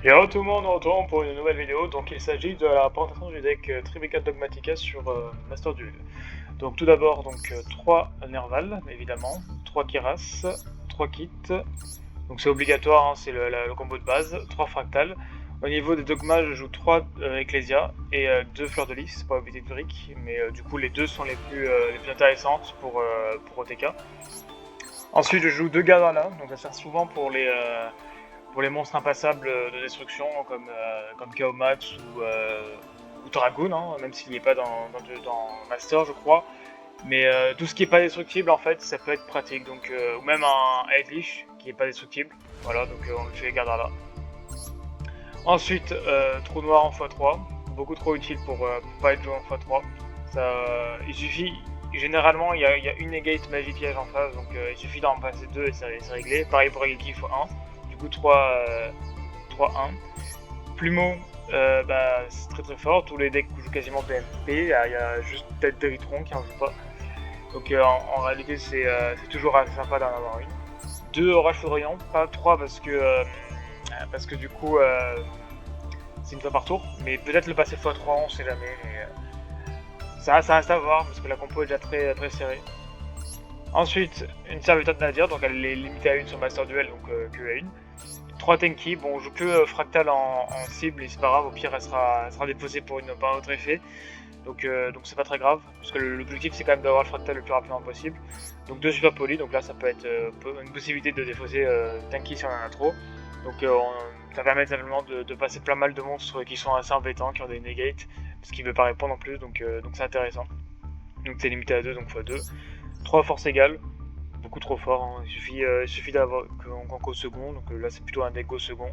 Et alors tout le monde, on retourne pour une nouvelle vidéo. Donc il s'agit de la présentation du deck Tribeca Dogmatica sur Master Duel. Donc tout d'abord, 3 Nerval évidemment, 3 Kiras, 3 Kits. Donc c'est obligatoire, hein, c'est le combo de base, 3 Fractales. Au niveau des dogmas, je joue 3 Ecclesia et 2 Fleurs de Lys, pas oublier de briques, mais du coup les deux sont les plus intéressantes pour OTK. Ensuite je joue 2 Gardala, donc ça sert souvent pour les monstres impassables de destruction comme Kaomax ou Dragoon, hein, même s'il n'est pas dans Master, je crois. Mais tout ce qui n'est pas destructible, en fait, ça peut être pratique. Donc, ou même un Eldritch qui n'est pas destructible. Voilà, donc on le fait garder là. Ensuite, trou noir en x3. Beaucoup trop utile pour pas être joué en x3. Il suffit. Généralement, il y a une negate magie piège en face, donc il suffit d'en passer 2 et c'est réglé. Pareil pour Egeki x1. Du coup 3-1. Plumeau, c'est très très fort. Tous les decks jouent quasiment PMP. Il y a juste peut-être Deritron qui en joue pas. Donc en réalité, c'est toujours assez sympa d'en avoir une. 2 Orage Foudroyant, pas 3 parce que du coup, c'est une fois par tour. Mais peut-être le passer x3, on sait jamais. Ça reste à voir parce que la compo est déjà très, très serrée. Ensuite, une serviteur de Nadir, donc elle est limitée à une sur Master Duel, donc que à une. 3 Tenki, bon on joue que Fractal en cible et c'est pas grave, au pire elle sera défaussée par un autre effet. Donc c'est pas très grave, parce que l'objectif c'est quand même d'avoir le Fractal le plus rapidement possible. Donc 2 super polis, donc là ça peut être une possibilité de défausser Tenki si on en a trop. Donc ça permet simplement de passer plein mal de monstres qui sont assez embêtants, qui ont des negates, parce qu'il veut pas répondre en plus, donc c'est intéressant. Donc c'est limité à 2, donc x2. 3 force égale, beaucoup trop fort, hein. Il suffit d'avoir qu'on go second, donc là c'est plutôt un deck go second,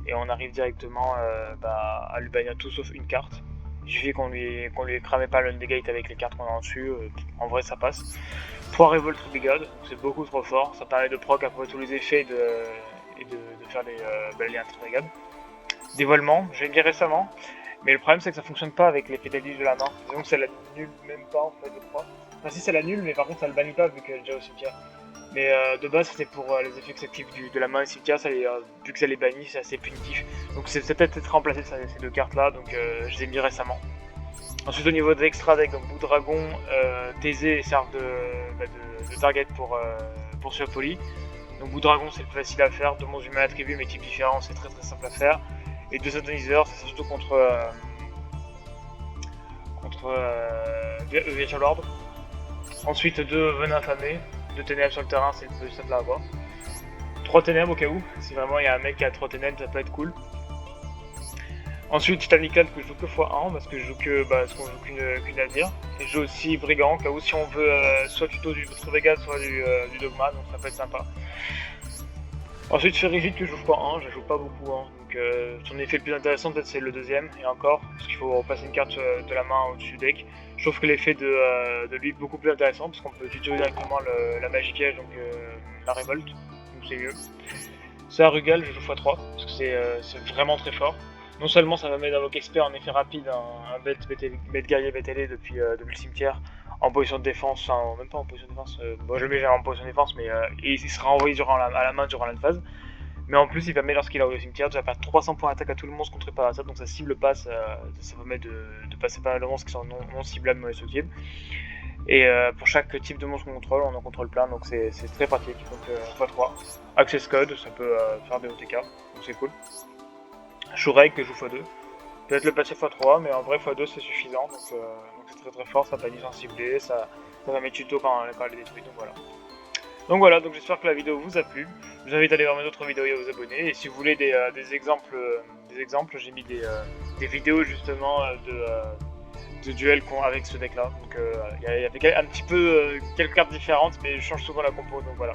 et on arrive directement à lui bannir tout sauf une carte. Il suffit qu'on lui crame pas le negate avec les cartes qu'on a en dessus, en vrai ça passe. 3 Revolt Brigade, c'est beaucoup trop fort, ça permet de proc après tous les effets et de faire les liens Brigade. Dévoilement, j'ai mis récemment, mais le problème c'est que ça fonctionne pas avec les fétaliges de la main, donc ça l'annule même pas en fait je crois. Enfin si ça l'annule, mais par contre ça le bannit pas vu qu'elle est déjà au cimetière. Mais de base c'était pour les effets actifs de la main et cimetière, vu que ça les bannit, c'est assez punitif. Donc c'est peut-être être remplacé ces deux cartes là, donc je les ai mis récemment. Ensuite au niveau des extra decks, donc Bout Dragon, Thésée servent de target pour Surpoli. Donc Bout Dragon c'est le plus facile à faire, deux monstres humains attribués mais types différents, c'est très très simple à faire. Et 2 Satoniseurs, c'est surtout contre Virtual Lord. Ensuite 2 Venin Affamé, 2 ténèbres sur le terrain, c'est le plus simple à avoir. 3 ténèbres au cas où, si vraiment il y a un mec qui a 3 ténèbres, ça peut être cool. Ensuite Titanical que je joue que x1 parce que je joue que parce qu'on joue qu'une navire. Et je joue aussi Brigand, au cas où si on veut soit tuto du Vega, soit du Dogma, donc ça peut être sympa. Ensuite Ferrigide que je joue x1, je joue pas beaucoup, hein, donc son effet le plus intéressant peut-être c'est le deuxième, et encore, parce qu'il faut repasser une carte de la main au-dessus du deck. Je trouve que l'effet de lui est beaucoup plus intéressant, parce qu'on peut tutorer directement la magie piège, donc la révolte, donc c'est mieux. Ça Rugal, je joue x3, parce que c'est vraiment très fort. Non seulement ça me met d'invoquer expert en effet rapide, un bête guerrier BTL depuis le cimetière, en position de défense, enfin même pas en position de défense, bon je le mets en position de défense, mais il sera envoyé à la main durant la phase. Mais en plus il permet lorsqu'il est au cimetière de faire 300 points d'attaque à tout le monstre contre Parasite, donc ça cible pas, ça permet de passer pas mal de monstres qui sont non ciblables, non destructibles. Et pour chaque type de monstre qu'on contrôle, on en contrôle plein, donc c'est très pratique. Donc x3. Access Code, ça peut faire des OTK, donc c'est cool. Shurek que je joue x2. Peut-être le passer x3, mais en vrai x2 c'est suffisant, donc c'est très très fort, ça bannit sans cibler, ça va mettre tuto quand elle est détruite, donc voilà. Donc j'espère que la vidéo vous a plu. Je vous invite à aller voir mes autres vidéos et à vous abonner. Et si vous voulez des exemples, j'ai mis des vidéos justement de duels avec ce deck là. Donc il y avait un petit peu quelques cartes différentes, mais je change souvent la compo, donc voilà.